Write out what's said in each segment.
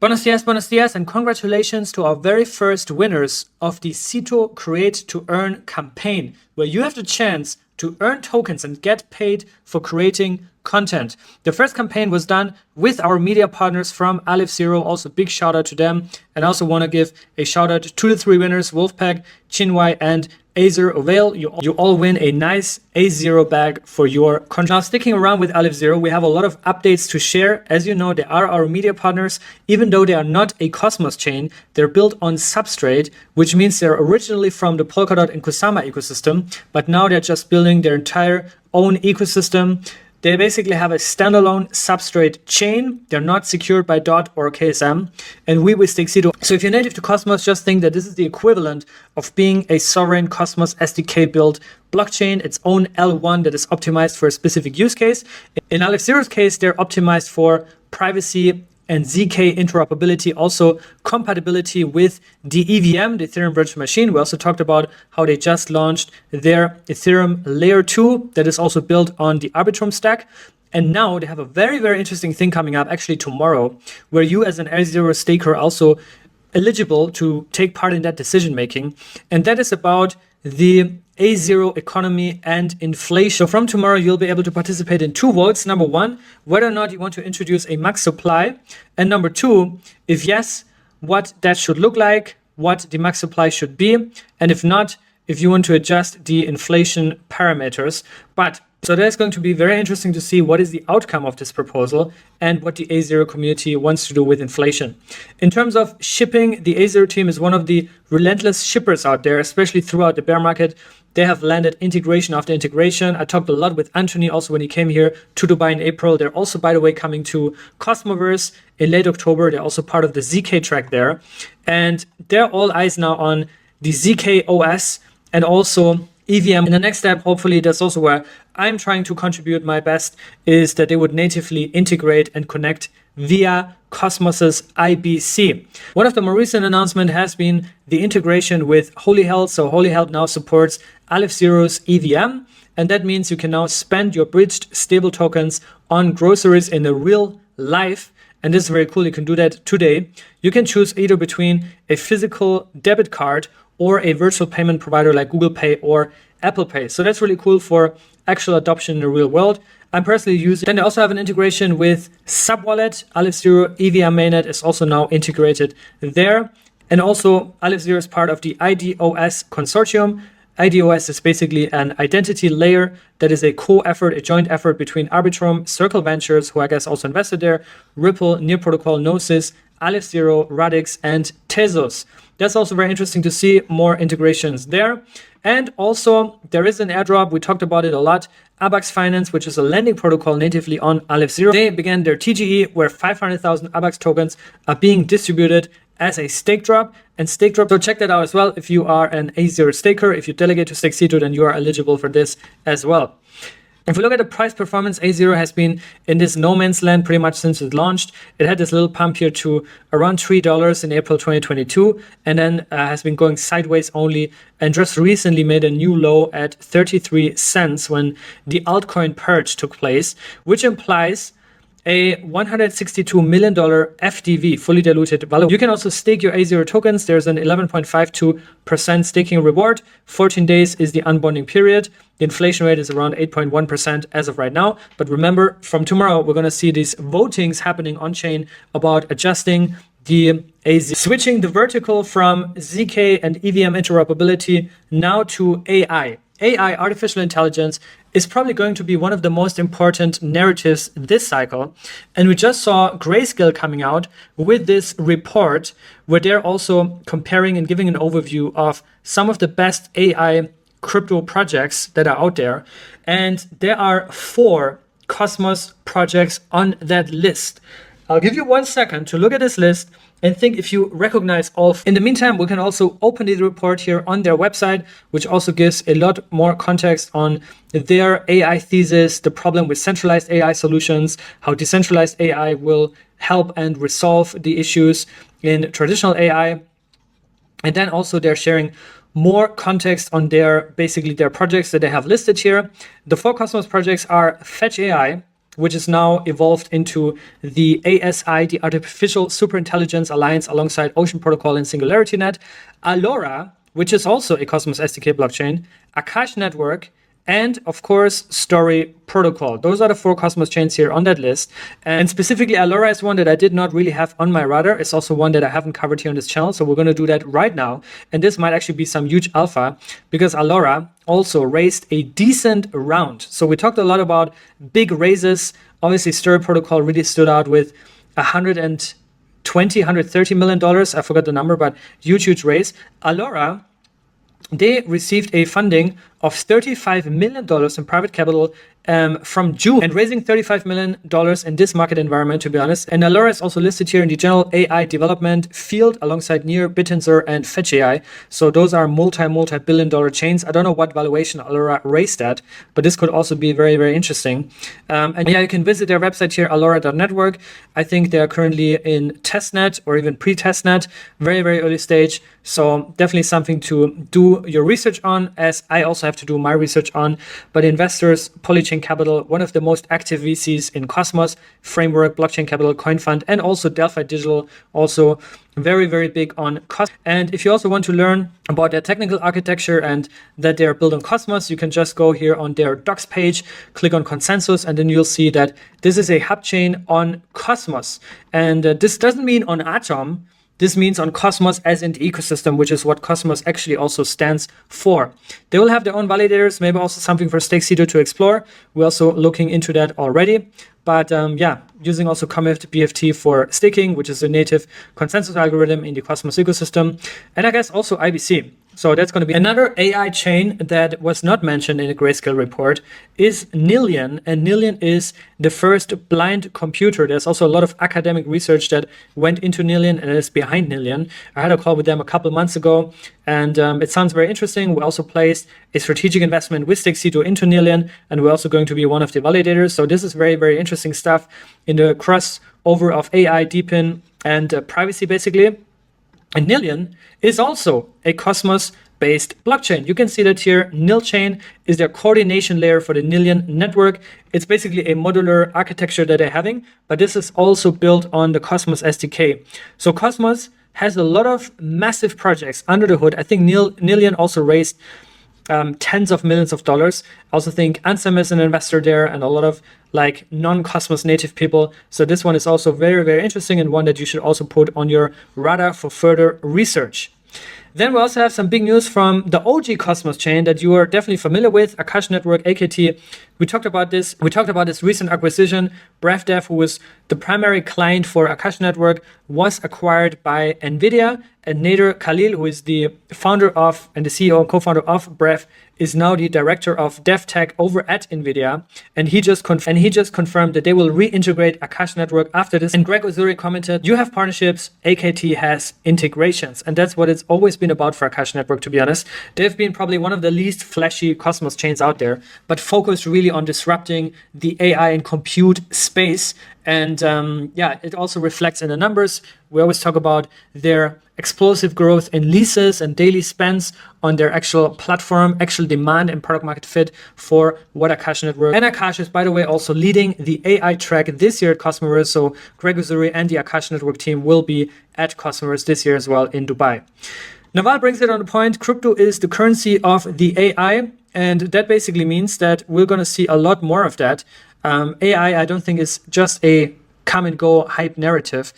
Buenos dias, and congratulations to our very first winners of the Cito Create to Earn campaign, where you have the chance to earn tokens and get paid for creating content. The first campaign was done with our media partners from Aleph Zero. Also, big shout out to them. And I also want to give a shout out to the three winners, Wolfpack, Chinwai, and Azer Ovail. You all win a nice A0 bag for your content. Now, sticking around with Aleph Zero, we have a lot of updates to share. As you know, they are our media partners. Even though they are not a Cosmos chain, they're built on Substrate, which means they're originally from the Polkadot and Kusama ecosystem, but now they're just building their entire own ecosystem. They basically have a standalone Substrate chain. They're not secured by DOT or KSM. And we with Cito. So if you're native to Cosmos, just think that this is the equivalent of being a sovereign Cosmos SDK built blockchain, its own L1 that is optimized for a specific use case. In Aleph Zero's case, they're optimized for privacy and ZK interoperability, also compatibility with the EVM, the Ethereum virtual machine. We also talked about how they just launched their Ethereum layer 2 that is also built on the Arbitrum stack. And now they have a very, very interesting thing coming up actually tomorrow, where you as an A0 staker are also eligible to take part in that decision making. And that is about the A0 economy and inflation. So from tomorrow, you'll be able to participate in two votes. Number one, whether or not you want to introduce a max supply. And number two, if yes, what that should look like, what the max supply should be. And if not, if you want to adjust the inflation parameters. So that's going to be very interesting to see what is the outcome of this proposal and what the A0 community wants to do with inflation. In terms of shipping, the A0 team is one of the relentless shippers out there, especially throughout the bear market. They have landed integration after integration. I talked a lot with Anthony also when he came here to Dubai in April. They're also, by the way, coming to Cosmoverse in late October. They're also part of the ZK track there. And they're all eyes now on the ZK OS and also EVM. In the next step, hopefully, that's also where I'm trying to contribute my best, is that they would natively integrate and connect via Cosmos's IBC. One of the more recent announcements has been the integration with Holy Health. So Holy Health now supports Aleph Zero's EVM, and that means you can now spend your bridged stable tokens on groceries in a real life. And this is very cool. You can do that today. You can choose either between a physical debit card or a virtual payment provider like Google Pay or Apple Pay. So that's really cool for actual adoption in the real world. I'm personally using. Then they also have an integration with Subwallet. Aleph Zero EVM mainnet is also now integrated there. And also Aleph Zero is part of the IDOS consortium. IDOS is basically an identity layer that is a co-effort, a joint effort between Arbitrum, Circle Ventures, who I guess also invested there, Ripple, Near Protocol, Gnosis, Aleph Zero, Radix, and Tezos. That's also very interesting to see more integrations there. And also there is an airdrop. We talked about it a lot. Abax Finance, which is a lending protocol natively on Aleph Zero. They began their TGE where 500,000 Abax tokens are being distributed as a stake drop. So check that out as well. If you are an A0 staker, if you delegate to Cito, then you are eligible for this as well. If we look at the price performance, A0 has been in this no man's land pretty much since it launched. It had this little pump here to around $3 in April 2022, and then has been going sideways only, and just recently made a new low at 33 cents when the altcoin purge took place, which implies a $162 million FDV, fully diluted value. You can also stake your A0 tokens. There's an 11.52% staking reward. 14 days is the unbonding period. The inflation rate is around 8.1% as of right now. But remember, from tomorrow, we're going to see these votings happening on chain about adjusting the AZ. Switching the vertical from ZK and EVM interoperability now to AI. AI, artificial intelligence, is probably going to be one of the most important narratives this cycle. And we just saw Grayscale coming out with this report where they're also comparing and giving an overview of some of the best AI crypto projects that are out there. And there are 4 Cosmos projects on that list. I'll give you 1 second to look at this list and think if you recognize all. In the meantime, we can also open the report here on their website, which also gives a lot more context on their AI thesis, the problem with centralized AI solutions, how decentralized AI will help and resolve the issues in traditional AI. And then also they're sharing more context on their projects that they have listed here. The 4 Cosmos projects are Fetch AI, which is now evolved into the ASI, the Artificial Superintelligence Alliance, alongside Ocean Protocol and SingularityNet, Allora, which is also a Cosmos SDK blockchain, Akash Network, and of course, Story Protocol. Those are the 4 Cosmos chains here on that list. And specifically, Allora is one that I did not really have on my radar. It's also one that I haven't covered here on this channel. So we're going to do that right now. And this might actually be some huge alpha, because Allora also raised a decent round. So we talked a lot about big raises. Obviously, Story Protocol really stood out with $130 million. I forgot the number, but huge raise. Allora, they received a funding of $35 million in private capital from June, and raising $35 million in this market environment, to be honest. And Allora is also listed here in the general AI development field alongside Near, Bittensor, and Fetch AI. So those are multi-billion dollar chains. I don't know what valuation Allora raised at, but this could also be very interesting. And yeah, you can visit their website here, allora.network. I think they are currently in testnet or even pre-testnet, very early stage. So definitely something to do your research on, as I also have to do my research on. But investors, Polychain Capital, one of the most active VCs in Cosmos, Framework, Blockchain Capital, Coin Fund, and also Delphi Digital, also very big on Cosmos. And if you also want to learn about their technical architecture and that they're built on Cosmos, you can just go here on their docs page, click on consensus, and then you'll see that this is a hub chain on Cosmos. And this doesn't mean on Atom. This means on Cosmos as in the ecosystem, which is what Cosmos actually also stands for. They will have their own validators, maybe also something for Cito to explore. We're also looking into that already. But yeah, using also Commit BFT for staking, which is a native consensus algorithm in the Cosmos ecosystem. And I guess also IBC. So that's going to be another AI chain that was not mentioned in the Grayscale report is Nillion. And Nillion is the first blind computer. There's also a lot of academic research that went into Nillion and is behind Nillion. I had a call with them a couple months ago, and it sounds very interesting. We also placed a strategic investment with Cito into Nillion, and we're also going to be one of the validators. So this is very interesting stuff in the crossover of AI, DeepIn, and privacy, basically. And Nillion is also a Cosmos-based blockchain. You can see that here. Nilchain is their coordination layer for the Nillion network. It's basically a modular architecture that they're having, but this is also built on the Cosmos SDK. So Cosmos has a lot of massive projects under the hood. I think Nillion also raised tens of millions of dollars. I also think Ansem is an investor there, and a lot of like non-Cosmos native people. So this one is also very interesting, and one that you should also put on your radar for further research. Then we also have some big news from the OG Cosmos chain that you are definitely familiar with, Akash Network, AKT. We talked about this. We talked about this recent acquisition. BrevDev, who was the primary client for Akash Network, was acquired by Nvidia. And Nader Khalil, who is the founder of and the CEO and co-founder of Brev, is now the director of DevTech over at Nvidia. And he just confirmed that they will reintegrate Akash Network after this. And Greg Ozuri commented, "You have partnerships, AKT has integrations." And that's what it's always been about for Akash Network, to be honest. They've been probably one of the least flashy Cosmos chains out there, but focused really on disrupting the AI and compute space. And yeah, it also reflects in the numbers. We always talk about their explosive growth in leases and daily spends on their actual platform, actual demand and product market fit for what Akash Network. And Akash is, by the way, also leading the AI track this year at Cosmoverse. So Greg Ozuri and the Akash Network team will be at Cosmoverse this year as well in Dubai. Naval brings it on the point. Crypto is the currency of the AI. And that basically means that we're going to see a lot more of that. AI, I don't think, is just a come and go hype narrative.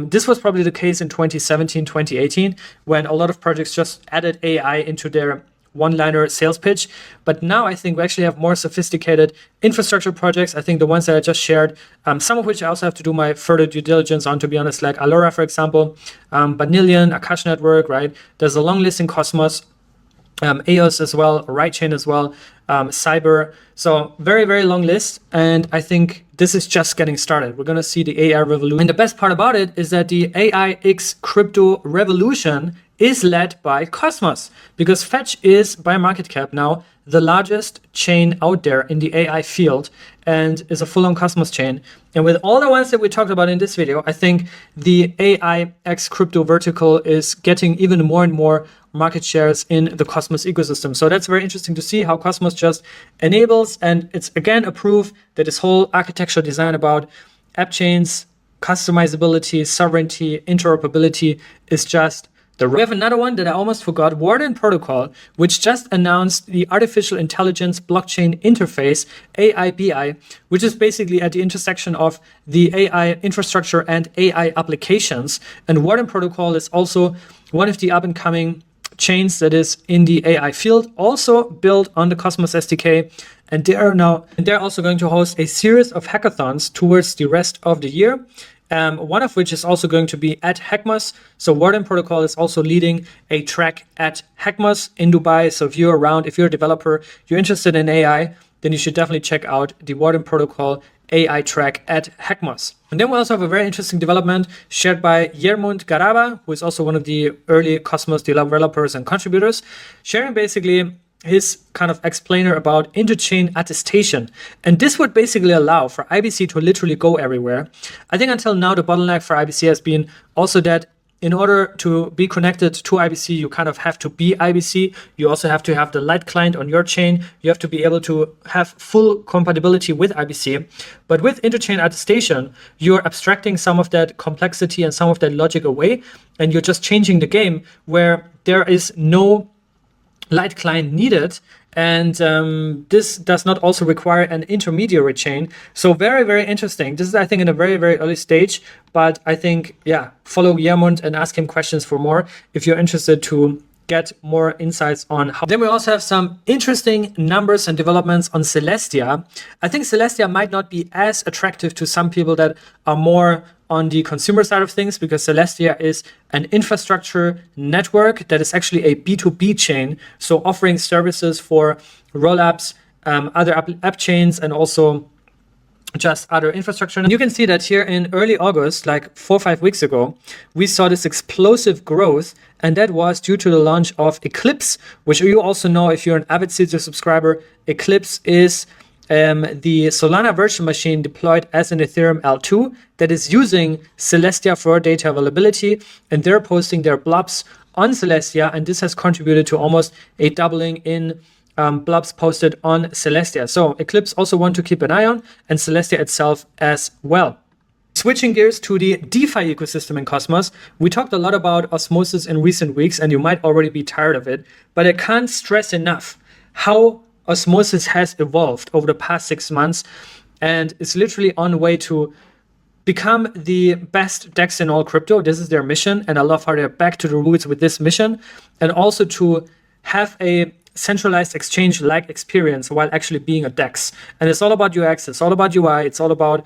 This was probably the case in 2017, 2018, when a lot of projects just added AI into their one-liner sales pitch. But now I think we actually have more sophisticated infrastructure projects. I think the ones that I just shared, some of which I also have to do my further due diligence on, to be honest, like Allora, for example, but Nillion, Akash Network, right? There's a long list in Cosmos. EOS as well, RightChain as well, Cyber. So very long list. And I think this is just getting started. We're going to see the AI revolution. And the best part about it is that the AIX crypto revolution is led by Cosmos, because Fetch is, by market cap now, the largest chain out there in the AI field and is a full-on Cosmos chain. And with all the ones that we talked about in this video, I think the AI X crypto vertical is getting even more and more market shares in the Cosmos ecosystem. So that's very interesting to see how Cosmos just enables, and it's again a proof that this whole architecture design about app chains, customizability, sovereignty, interoperability is just the... We have another one that I almost forgot, Warden Protocol, which just announced the Artificial Intelligence Blockchain Interface, AIBI, which is basically at the intersection of the AI infrastructure and AI applications. And Warden Protocol is also one of the up-and-coming chains that is in the AI field, also built on the Cosmos SDK. And they're also going to host a series of hackathons towards the rest of the year. One of which is also going to be at Hackmas. So Warden Protocol is also leading a track at Hackmas in Dubai. So if you're around, if you're a developer, you're interested in AI, then you should definitely check out the Warden Protocol AI track at Hackmas. And then we also have a very interesting development shared by Yermund Garaba, who is also one of the early Cosmos developers and contributors, sharing basically his kind of explainer about interchain attestation. And this would basically allow for IBC to literally go everywhere. I think until now, the bottleneck for IBC has been also that in order to be connected to IBC, you kind of have to be IBC. You also have to have the light client on your chain. You have to be able to have full compatibility with IBC. But with interchain attestation, you're abstracting some of that complexity and some of that logic away, and you're just changing the game where there is no light client needed, and this does not also require an intermediary chain. So very, very interesting. This is, I think, in a very, very early stage, but I think, yeah, follow Yermund and ask him questions for more if you're interested to get more insights on how. Then we also have some interesting numbers and developments on Celestia. I think Celestia might not be as attractive to some people that are more on the consumer side of things, because Celestia is an infrastructure network that is actually a B2B chain, so offering services for rollups, other app chains, and also just other infrastructure. And you can see that here in early August, like 4 or 5 weeks ago, we saw this explosive growth, and that was due to the launch of Eclipse, which you also know if you're an avid Cito subscriber. Eclipse is the Solana virtual machine deployed as an Ethereum L2 that is using Celestia for data availability, and they're posting their blobs on Celestia, and this has contributed to almost a doubling in blobs posted on Celestia. So Eclipse also want to keep an eye on, and Celestia itself as well. Switching gears to the DeFi ecosystem in Cosmos, we talked a lot about Osmosis in recent weeks, and you might already be tired of it, but I can't stress enough how Osmosis has evolved over the past 6 months, and it's literally on the way to become the best DEX in all crypto. This is their mission, and I love how they're back to the roots with this mission, and also to have a centralized exchange-like experience while actually being a DEX. And it's all about UX, it's all about UI, it's all about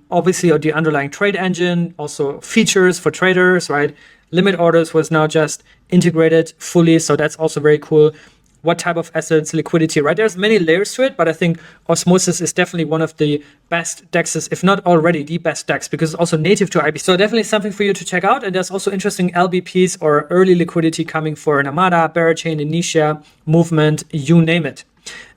obviously the underlying trade engine, also features for traders, right? Limit orders was now just integrated fully, so that's also very cool. What type of assets, liquidity, right? There's many layers to it, but I think Osmosis is definitely one of the best DEXs, if not already the best DEX, because it's also native to IBC. So definitely something for you to check out. And there's also interesting LBPs or early liquidity coming for Namada, Barachain, Initia, Movement, you name it.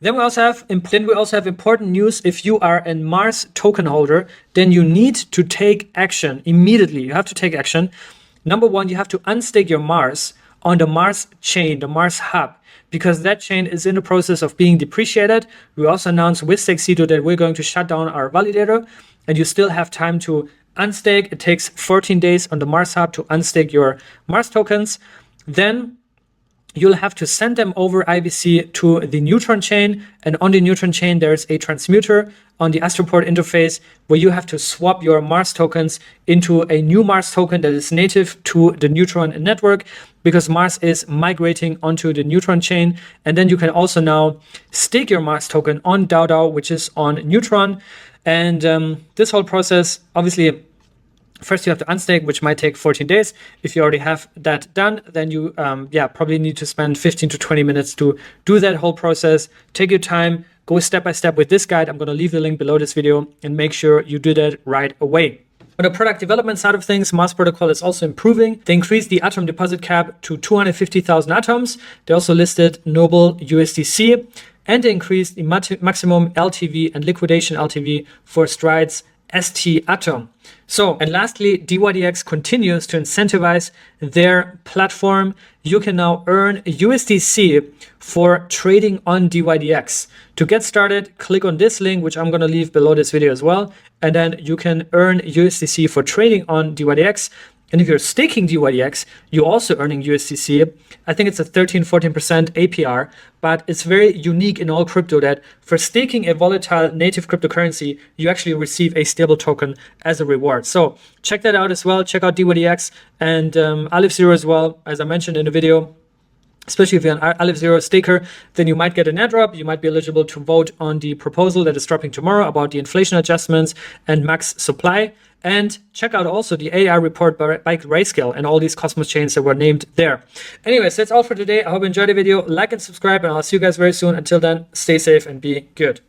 Then we also have important news. If you are a Mars token holder, then you need to take action immediately. You have to take action. Number one, you have to unstake your Mars on the Mars chain, the Mars hub, because that chain is in the process of being depreciated. We also announced with Cito that we're going to shut down our validator, and you still have time to unstake. It takes 14 days on the Mars hub to unstake your Mars tokens. Then you'll have to send them over IBC to the Neutron chain, and on the Neutron chain there's a transmuter on the Astroport interface where you have to swap your Mars tokens into a new Mars token that is native to the Neutron network, because Mars is migrating onto the Neutron chain. And then you can also now stake your Mars token on DAO, which is on Neutron. And this whole process, obviously, first you have to unstake, which might take 14 days. If you already have that done, then you probably need to spend 15 to 20 minutes to do that whole process. Take your time, go step by step with this guide. I'm going to leave the link below this video, and make sure you do that right away. On the product development side of things, Mars Protocol is also improving. They increased the atom deposit cap to 250,000 atoms. They also listed Noble USDC, and they increased the maximum LTV and liquidation LTV for Stride's ST Atom. So, and lastly, DYDX continues to incentivize their platform. You can now earn USDC for trading on DYDX. To get started, click on this link, which I'm going to leave below this video as well. And then you can earn USDC for trading on DYDX. And if you're staking DYDX, you're also earning USDC. I think it's a 13-14% APR, but it's very unique in all crypto that for staking a volatile native cryptocurrency, you actually receive a stable token as a reward. So check that out as well. Check out DYDX and Aleph Zero as well, as I mentioned in the video. Especially if you're an Aleph Zero staker, then you might get an airdrop. You might be eligible to vote on the proposal that is dropping tomorrow about the inflation adjustments and max supply. And check out also the AI report by Grayscale and all these Cosmos chains that were named there. Anyways, that's all for today. I hope you enjoyed the video. Like and subscribe, and I'll see you guys very soon. Until then, stay safe and be good.